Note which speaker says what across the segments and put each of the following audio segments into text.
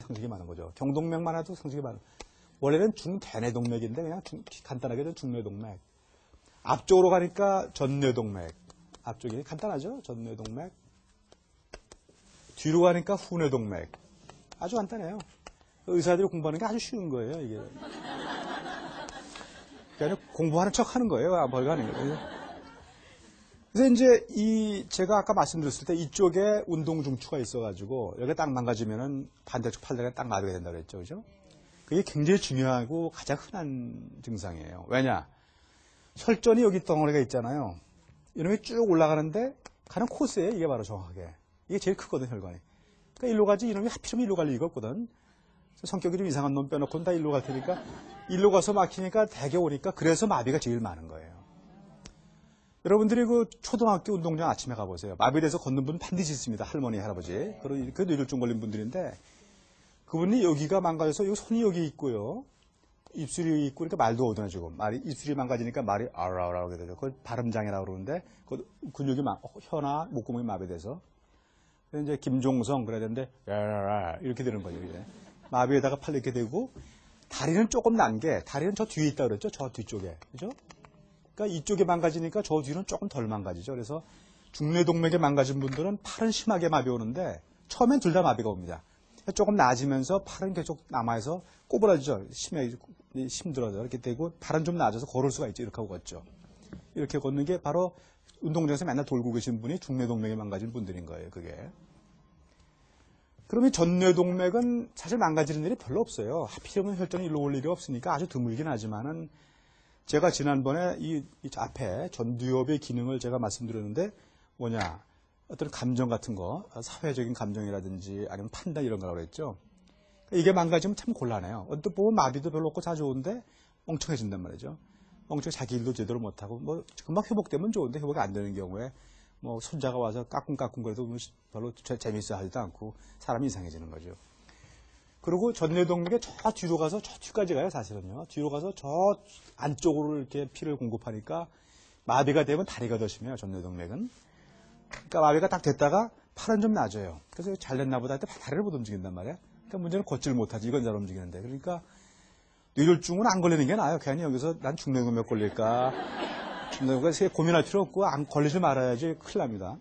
Speaker 1: 상식이 많은 거죠. 경동맥만 해도 상식이 많은. 원래는 중대뇌동맥인데 그냥 간단하게 중뇌동맥. 앞쪽으로 가니까 전뇌동맥. 앞쪽이 간단하죠. 전뇌동맥. 뒤로 가니까 후뇌동맥. 아주 간단해요. 의사들이 공부하는 게 아주 쉬운 거예요, 이게. 그냥 공부하는 척 하는 거예요. 뭘 하는 거예요. 그래서 이제 제가 아까 말씀드렸을 때 이쪽에 운동 중추가 있어가지고 여기가 딱 망가지면은 반대쪽 팔다리가 딱 마비가 된다고 그랬죠. 그죠? 그게 굉장히 중요하고 가장 흔한 증상이에요. 왜냐? 혈전이 여기 덩어리가 있잖아요. 이놈이 쭉 올라가는데 가는 코스예요. 이게 바로 정확하게. 이게 제일 크거든, 혈관이. 그러니까 일로 가지 이놈이 하필이면 일로 갈 리가 없거든. 성격이 좀 이상한 놈 빼놓고는 다 일로 갈 테니까 일로 가서 막히니까 대개 오니까 그래서 마비가 제일 많은 거예요. 여러분들이 그 초등학교 운동장 아침에 가보세요. 마비돼서 걷는 분 반드시 있습니다. 할머니, 할아버지. 그런 그 뇌졸중 걸린 분들인데 그분이 여기가 망가져서 여기 손이 여기 있고요. 입술이 여기 있고 그러니까 말도 어두워지고 말이 입술이 망가지니까 말이 아라아라 하게 되죠. 그걸 발음장애라고 그러는데 그 근육이 혀나 목구멍이 마비돼서 이제 김종성 그래야 되는데 야라라 이렇게 되는 거죠. 이제. 마비에다가 팔 이렇게 되고 다리는 조금 난 게 다리는 저 뒤에 있다 그랬죠. 저 뒤쪽에. 그죠? 그러니까 이쪽에 망가지니까 저 뒤는 조금 덜 망가지죠. 그래서 중뇌동맥에 망가진 분들은 팔은 심하게 마비 오는데 처음엔 둘 다 마비가 옵니다. 조금 나아지면서 팔은 계속 남아서 꼬부라지죠. 심하게 힘들어져. 이렇게 되고 팔은 좀 나아져서 걸을 수가 있죠. 이렇게 하고 걷죠. 이렇게 걷는 게 바로 운동장에서 맨날 돌고 계신 분이 중뇌동맥에 망가진 분들인 거예요. 그게. 그러면 전뇌동맥은 사실 망가지는 일이 별로 없어요. 하필이면 혈전이 일로 올 일이 없으니까 아주 드물긴 하지만은 제가 지난번에 이 앞에 전두엽의 기능을 제가 말씀드렸는데 뭐냐 어떤 감정 같은 거 사회적인 감정이라든지 아니면 판단 이런 거라고 그랬죠. 이게 망가지면 참 곤란해요. 언뜻 보면 마비도 별로 없고 다 좋은데 멍청해진단 말이죠. 멍청해 자기 일도 제대로 못하고 뭐 금방 회복되면 좋은데 회복이 안 되는 경우에 뭐 손자가 와서 까꿍까꿍 그래도 별로 재밌어 하지도 않고 사람이 이상해지는 거죠. 그리고 전뇌동맥에 저 뒤로 가서 저 뒤까지 가요, 사실은요. 뒤로 가서 저 안쪽으로 이렇게 피를 공급하니까 마비가 되면 다리가 더 심해요, 전뇌동맥은. 그러니까 마비가 딱 됐다가 팔은 좀 낮아요. 그래서 잘 됐나 보다 할 때 다리를 못 움직인단 말이야. 그러니까 문제는 걷지를 못하지. 이건 잘 움직이는데. 그러니까 뇌졸중은 안 걸리는 게 나아요. 괜히 여기서 난 중뇌동맥 걸릴까. 중뇌동맥에 고민할 필요 없고 안 걸리지 말아야지 큰일 납니다.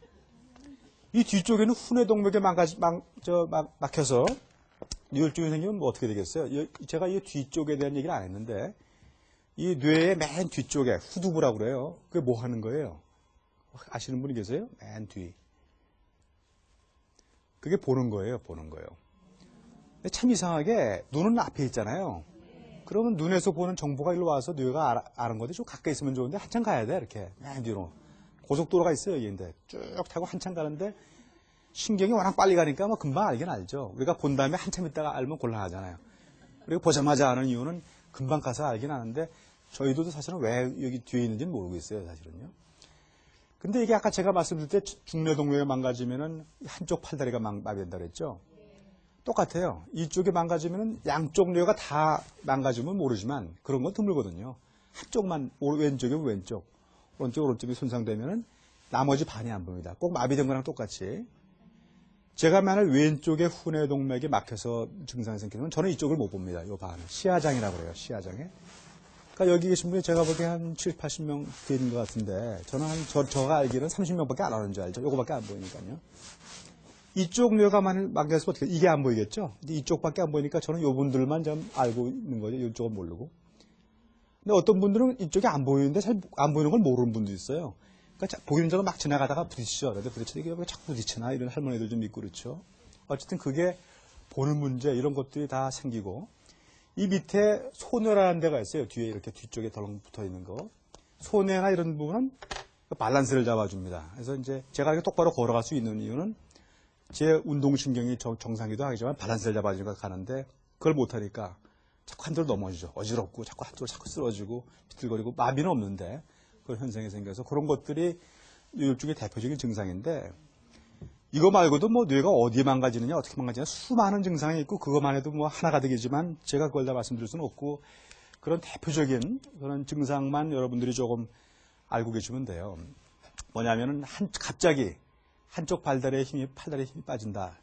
Speaker 1: 이 뒤쪽에는 후뇌동맥에 막혀서 뇌졸중이 생기면 뭐 어떻게 되겠어요? 제가 이 뒤쪽에 대한 얘기를 안 했는데 이 뇌의 맨 뒤쪽에 후두부라고 그래요. 그게 뭐 하는 거예요? 아시는 분이 계세요? 맨 뒤. 그게 보는 거예요. 보는 거예요. 근데 참 이상하게 눈은 앞에 있잖아요. 그러면 눈에서 보는 정보가 일로 와서 뇌가 아는 건데 좀 가까이 있으면 좋은데 한참 가야 돼. 이렇게 맨 뒤로. 고속도로가 있어요. 여기인데 쭉 타고 한참 가는데 신경이 워낙 빨리 가니까 뭐 금방 알긴 알죠. 우리가 본 다음에 한참 있다가 알면 곤란하잖아요. 그리고 보자마자 아는 이유는 금방 가서 알긴 아는데 저희도 사실은 왜 여기 뒤에 있는지는 모르고 있어요. 사실은요. 근데 이게 아까 제가 말씀드릴 때 중뇌동맥이 망가지면은 한쪽 팔다리가 마비된다 그랬죠. 똑같아요. 이쪽이 망가지면은 양쪽 뇌가 다 망가지면 모르지만 그런 건 드물거든요. 한쪽만 왼쪽이면 왼쪽, 오른쪽이 손상되면은 나머지 반이 안 보입니다. 꼭 마비된 거랑 똑같이. 제가 만약 왼쪽에 후뇌동맥이 막혀서 증상이 생기면 저는 이쪽을 못 봅니다. 이 반을. 시야장이라고 그래요. 시야장에. 그러니까 여기 계신 분이 제가 보기에 한 70, 80명 되는 것 같은데 저는 저가 알기로는 30명밖에 안 하는 줄 알죠. 요거밖에 안 보이니까요. 이쪽 뇌가 막혀서 어떻게 이게 안 보이겠죠? 근데 이쪽밖에 안 보이니까 저는 요 분들만 좀 알고 있는 거죠. 이쪽은 모르고. 근데 어떤 분들은 이쪽이 안 보이는데 잘 안 보이는 걸 모르는 분도 있어요. 그러니까 보이는 적은 막 지나가다가 부딪히죠. 그런데 부딪히는데 이게 왜 자꾸 부딪히나 이런 할머니들 좀 있고 그렇죠. 어쨌든 그게 보는 문제 이런 것들이 다 생기고 이 밑에 소뇌라는 데가 있어요. 뒤에 이렇게 뒤쪽에 덜렁 붙어 있는 거. 소뇌나 이런 부분은 밸런스를 잡아줍니다. 그래서 이제 제가 이렇게 똑바로 걸어갈 수 있는 이유는 제 운동신경이 정상이기도 하지만 밸런스를 잡아주니까 가는데 그걸 못하니까 자꾸 한쪽으로 넘어지죠. 어지럽고 자꾸 한쪽으로 자꾸 쓰러지고 비틀거리고 마비는 없는데 그런 현상이 생겨서 그런 것들이 뇌졸중의 대표적인 증상인데 이거 말고도 뭐 뇌가 어디에 망가지느냐 어떻게 망가지느냐 수많은 증상이 있고 그것만 해도 뭐 하나가 되겠지만 제가 그걸 다 말씀드릴 수는 없고 그런 대표적인 그런 증상만 여러분들이 조금 알고 계시면 돼요. 뭐냐면은 갑자기 한쪽 팔다리에 힘이 빠진다.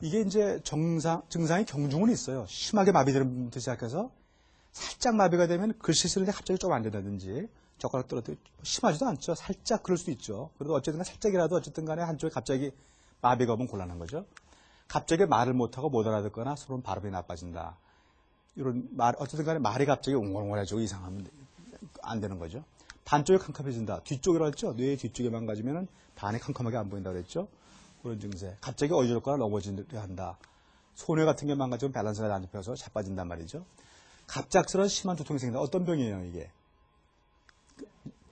Speaker 1: 이게 이제 증상이 경중은 있어요. 심하게 마비되는 분부터 시작해서 살짝 마비가 되면 글씨 쓰는데 갑자기 좀 안 된다든지 젓가락 떨어뜨려 심하지도 않죠. 살짝 그럴 수도 있죠. 그래도 어쨌든 살짝이라도 어쨌든 간에 한쪽이 갑자기 마비가 오면 곤란한 거죠. 갑자기 말을 못하고 못 알아듣거나 서로 발음이 나빠진다. 이런 말, 어쨌든 간에 말이 갑자기 옹골옹골해지고 이상하면 안 되는 거죠. 반쪽이 캄캄해진다. 뒤쪽이라고 했죠. 뇌의 뒤쪽에 망가지면 반이 캄캄하게 안 보인다고 그랬죠. 그런 증세. 갑자기 어지럽거나 넘어지려 한다. 손해 같은 게 망가지면 밸런스가 안 잡혀서 자빠진단 말이죠. 갑작스러운 심한 두통이 생긴다. 어떤 병이에요, 이게?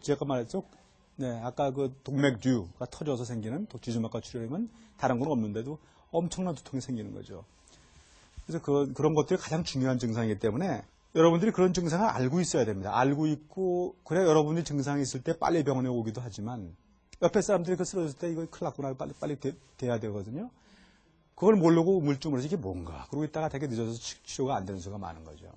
Speaker 1: 제가 말했죠. 네, 아까 그 동맥류가 터져서 생기는 뒤주막과 출혈이면 다른 건 없는데도 엄청난 두통이 생기는 거죠. 그래서 그런 것들이 가장 중요한 증상이기 때문에 여러분들이 그런 증상을 알고 있어야 됩니다. 알고 있고, 그래 여러분들이 증상이 있을 때 빨리 병원에 오기도 하지만 옆에 사람들이 그 쓰러졌을 때 이거 큰일 났구나 빨리 돼야 되거든요. 그걸 모르고 우물쭈물해서 이게 뭔가 그러고 있다가 되게 늦어서 치료가 안 되는 수가 많은 거죠.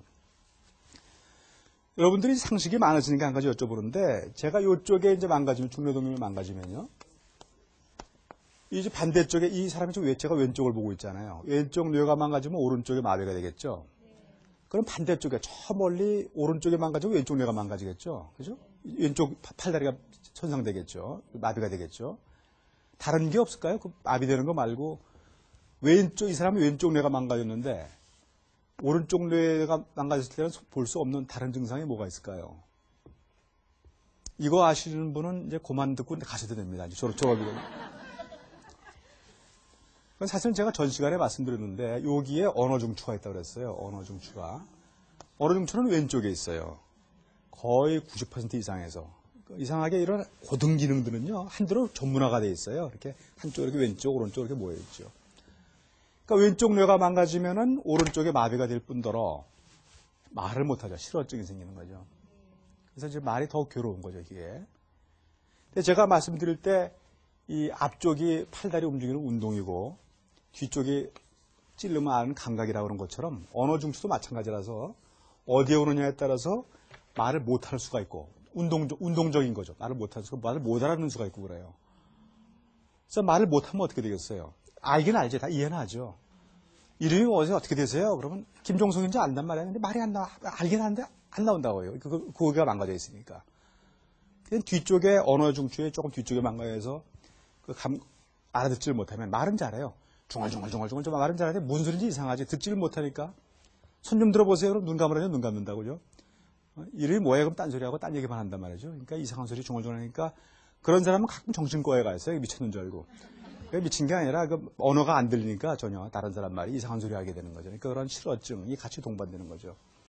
Speaker 1: 여러분들이 상식이 많으시니까 한 가지 여쭤보는데 제가 이쪽에 이제 망가지면 중뇌동맥이 망가지면요. 이제 반대쪽에 이 사람이 제가 왼쪽을 보고 있잖아요. 왼쪽 뇌가 망가지면 오른쪽에 마비가 되겠죠. 그럼 반대쪽에 저 멀리 오른쪽에 망가지면 왼쪽 뇌가 망가지겠죠. 그죠? 왼쪽 팔다리가 손상되겠죠. 마비가 되겠죠. 다른 게 없을까요? 그 마비되는 거 말고 이 사람이 왼쪽 뇌가 망가졌는데 오른쪽 뇌가 망가졌을 때는 볼 수 없는 다른 증상이 뭐가 있을까요? 이거 아시는 분은 이제 그만 듣고 가셔도 됩니다. 이제 졸업이거든요. 사실 제가 전 시간에 말씀드렸는데 여기에 언어중추가 있다고 그랬어요. 언어중추가. 언어중추는 왼쪽에 있어요. 거의 90% 이상에서. 이상하게 이런 고등 기능들은요. 한대로 전문화가 돼 있어요. 이렇게 한쪽 이렇게 왼쪽, 오른쪽 이렇게 모여 있죠. 그러니까 왼쪽 뇌가 망가지면은 오른쪽에 마비가 될 뿐더러 말을 못하죠. 실어증이 생기는 거죠. 그래서 이제 말이 더 괴로운 거죠, 이게. 근데 제가 말씀드릴 때 이 앞쪽이 팔다리 움직이는 운동이고 뒤쪽이 찔르면 아는 감각이라고 그런 것처럼 언어 중추도 마찬가지라서 어디에 오느냐에 따라서 말을 못할 수가 있고 운동적인 거죠. 말을 못할 수가 말을 못 알아듣는 수가 있고 그래요. 그래서 말을 못하면 어떻게 되겠어요? 알긴 알지. 다 이해는 하죠. 이름이 어떻게 되세요? 그러면 김종석인지 안단 말이에요. 근데 말이 안 나와. 알긴 하는데 안 나온다고요. 그거가 망가져 있으니까. 뒤쪽에 언어 중추에 조금 뒤쪽에 망가져서 알아듣지를 못하면 말은 잘해요. 중얼중얼 좀 말은 잘하는데 무슨 소리인지 이상하지. 듣지를 못하니까. 손 좀 들어보세요. 그럼 눈 감으라면 눈 감는다고요. 이름이 뭐예요? 그럼 딴 소리하고 딴 얘기만 한단 말이죠. 그러니까 이상한 소리 중얼중얼 하니까 그런 사람은 가끔 정신과에 가 있어요. 미쳤는 줄 알고. 미친 게 아니라 언어가 안 들리니까 전혀 다른 사람 말이 이상한 소리 하게 되는 거죠. 그러니까 그런 실어증이 같이 동반되는 거죠.